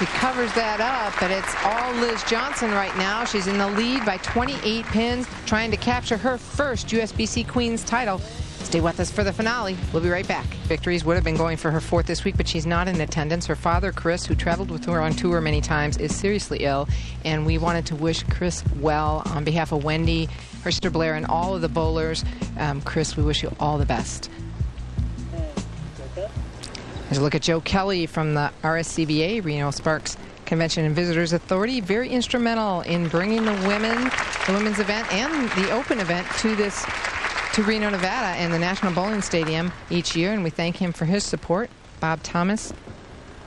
She covers that up, but it's all Liz Johnson right now. She's in the lead by 28 pins, trying to capture her first USBC Queens title. Stay with us for the finale. We'll be right back. Victories would have been going for her fourth this week, but she's not in attendance. Her father, Chris, who traveled with her on tour many times, is seriously ill, and we wanted to wish Chris well on behalf of Wendy, her sister Blair, and all of the bowlers. Chris, we wish you all the best. Here's a look at Joe Kelly from the RSCBA, Reno Sparks Convention and Visitors Authority. Very instrumental in bringing the women's event and the open event to Reno, Nevada, and the National Bowling Stadium each year, and we thank him for his support. Bob Thomas,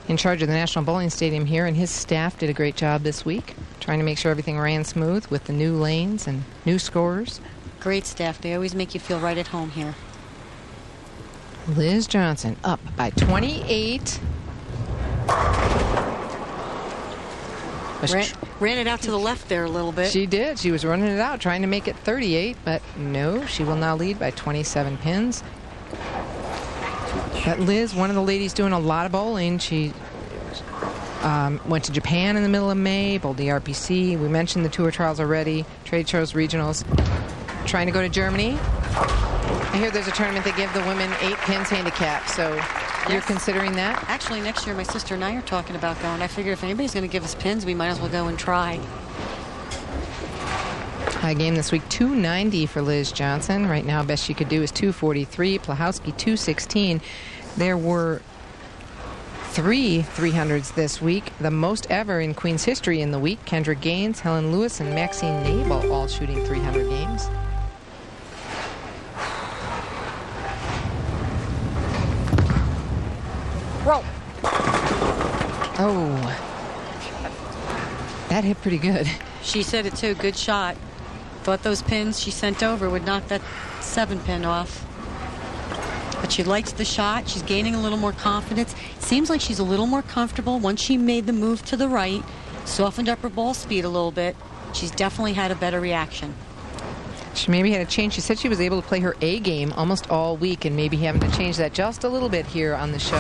in charge of the National Bowling Stadium here, and his staff did a great job this week, trying to make sure everything ran smooth with the new lanes and new scorers. Great staff. They always make you feel right at home here. Liz Johnson up by 28. Ran it out to the left there a little bit. She did. She was running it out, trying to make it 38, but no, she will now lead by 27 pins. But Liz, one of the ladies doing a lot of bowling, she went to Japan in the middle of May, bowled the RPC. We mentioned the tour trials already, trade shows, regionals. Trying to go to Germany. I hear there's a tournament that give the women 8 pins handicap, so you're considering that? Actually, next year my sister and I are talking about going. I figured if anybody's going to give us pins, we might as well go and try. High game this week, 290 for Liz Johnson. Right now, best she could do is 243. Pluhowsky, 216. There were 3 300s this week, the most ever in Queen's history in the week. Kendra Gaines, Helen Lewis, and Maxine Nabel all shooting 300 games. Roll. Oh, that hit pretty good. She said it too. Good shot. Thought those pins she sent over would knock that 7-pin off. But she likes the shot. She's gaining a little more confidence. Seems like she's a little more comfortable once she made the move to the right, softened up her ball speed a little bit. She's definitely had a better reaction. She maybe had a change. She said she was able to play her A game almost all week, and maybe having to change that just a little bit here on the show.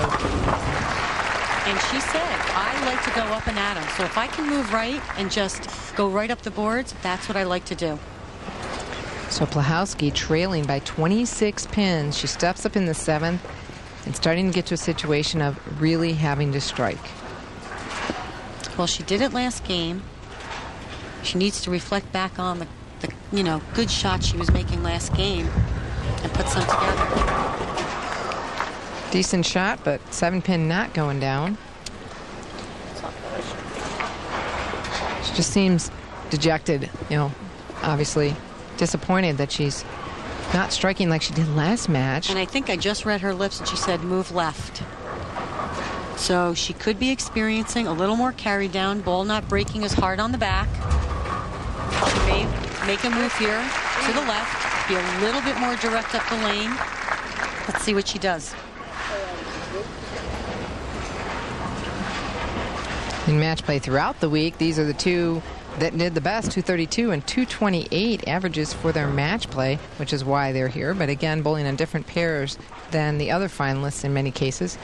And she said, I like to go up and at them. So if I can move right and just go right up the boards, that's what I like to do. So Pluhowsky trailing by 26 pins. She steps up in the 7th and starting to get to a situation of really having to strike. Well, she did it last game. She needs to reflect back on the good shot she was making last game and put some together. Decent shot, but 7-pin not going down. She just seems dejected, obviously disappointed that she's not striking like she did last match. And I think I just read her lips and she said move left. So she could be experiencing a little more carry down, ball not breaking as hard on the back. She may make a move here to the left, be a little bit more direct up the lane. Let's see what she does. In match play throughout the week, these are the two that did the best, 232 and 228 averages for their match play, which is why they're here. But again, bowling on different pairs than the other finalists in many cases.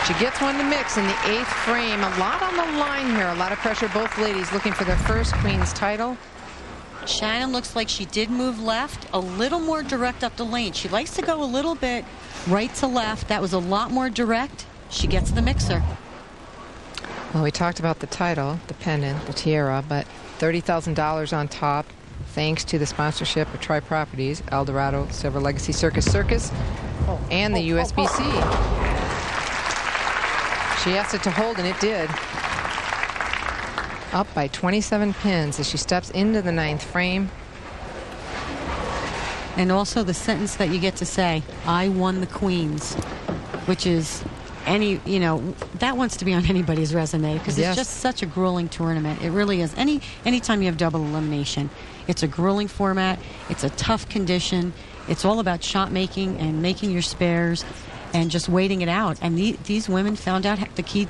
She gets one to mix in the 8th frame. A lot on the line here. A lot of pressure. Both ladies looking for their first Queen's title. Shannon looks like she did move left, a little more direct up the lane. She likes to go a little bit right to left. That was a lot more direct. She gets the mixer. Well, we talked about the title, the pendant, the tiara, but $30,000 on top, thanks to the sponsorship of Tri Properties, Eldorado, Silver Legacy Circus, and the USBC. She asked it to hold, and it did. Up by 27 pins as she steps into the 9th frame. And also the sentence that you get to say, I won the Queens, which is that wants to be on anybody's resume because it's just such a grueling tournament. It really is. Anytime you have double elimination, it's a grueling format. It's a tough condition. It's all about shot making and making your spares and just waiting it out. And these women found out the key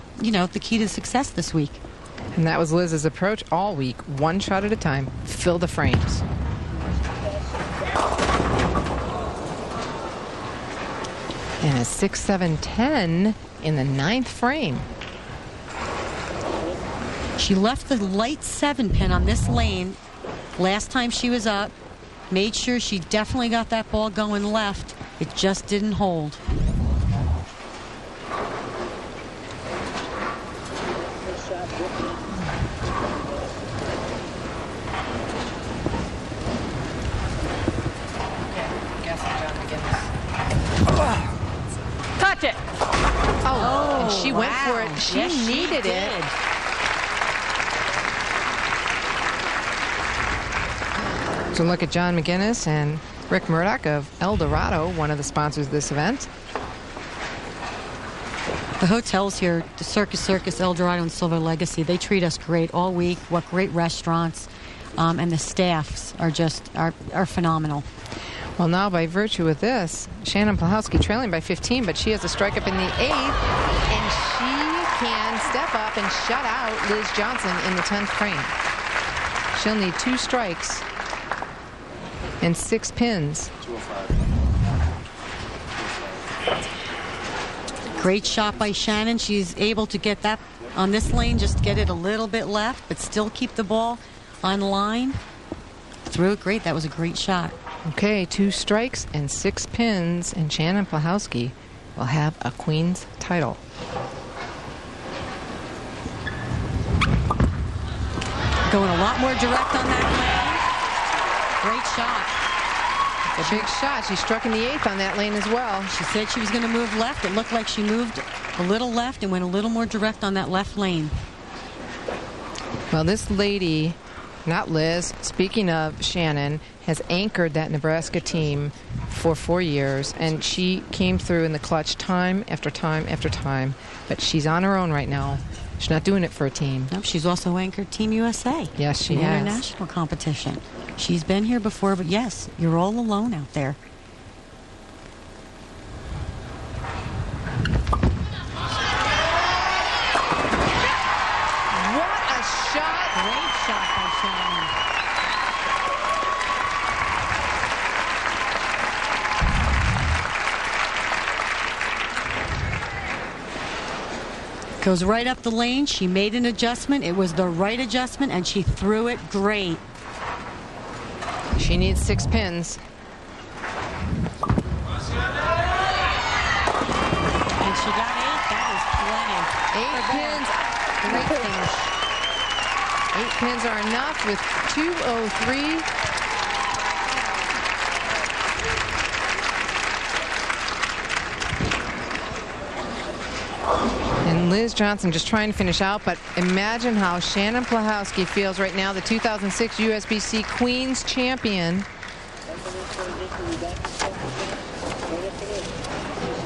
to success this week. And that was Liz's approach all week. One shot at a time. Fill the frames. And a 6-7-10 in the 9th frame. She left the light 7 pin on this lane last time she was up. Made sure she definitely got that ball going left. It just didn't hold. Touch it. Oh, and she went for it. She needed it. So look at John McGinnis and Rick Murdoch of El Dorado, one of the sponsors of this event. The hotels here, the Circus, El Dorado, and Silver Legacy, they treat us great all week. What great restaurants. And the staffs are just are phenomenal. Well, now by virtue of this, Shannon Pluhowsky trailing by 15, but she has a strike up in the 8th, and she can step up and shut out Liz Johnson in the 10th frame. She'll need 2 strikes and 6 pins. Great shot by Shannon. She's able to get that on this lane, just get it a little bit left, but still keep the ball on line. Threw it great. That was a great shot. Okay, 2 strikes and 6 pins, and Shannon Pluhowsky will have a Queen's title. Going a lot more direct on that lane. Great shot. A big shot. She struck in the 8th on that lane as well. She said she was going to move left. It looked like she moved a little left and went a little more direct on that left lane. Well, this lady, not Liz, speaking of Shannon, has anchored that Nebraska team for 4 years, and she came through in the clutch time after time after time. But she's on her own right now. She's not doing it for a team. Nope, she's also anchored Team USA. Yes, she in has. International competition. She's been here before, but yes, you're all alone out there. What a shot! Great shot by Shannon. Goes right up the lane. She made an adjustment. It was the right adjustment, and she threw it great. She needs 6 pins. And she got 8. That is plenty. 8 pins. Great finish. 8 pins are enough with 2:03. And Liz Johnson just trying to finish out, but imagine how Shannon Pluhowsky feels right now, the 2006 USBC Queens champion.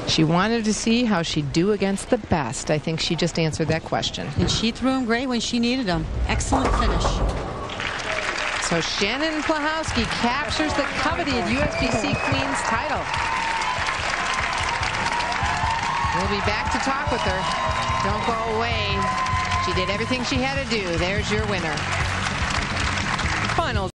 She wanted to see how she'd do against the best. I think she just answered that question. And she threw him great when she needed him. Excellent finish. So Shannon Pluhowsky captures the coveted USBC Queens title. We'll be back to talk with her. Don't go away. She did everything she had to do. There's your winner. Finals.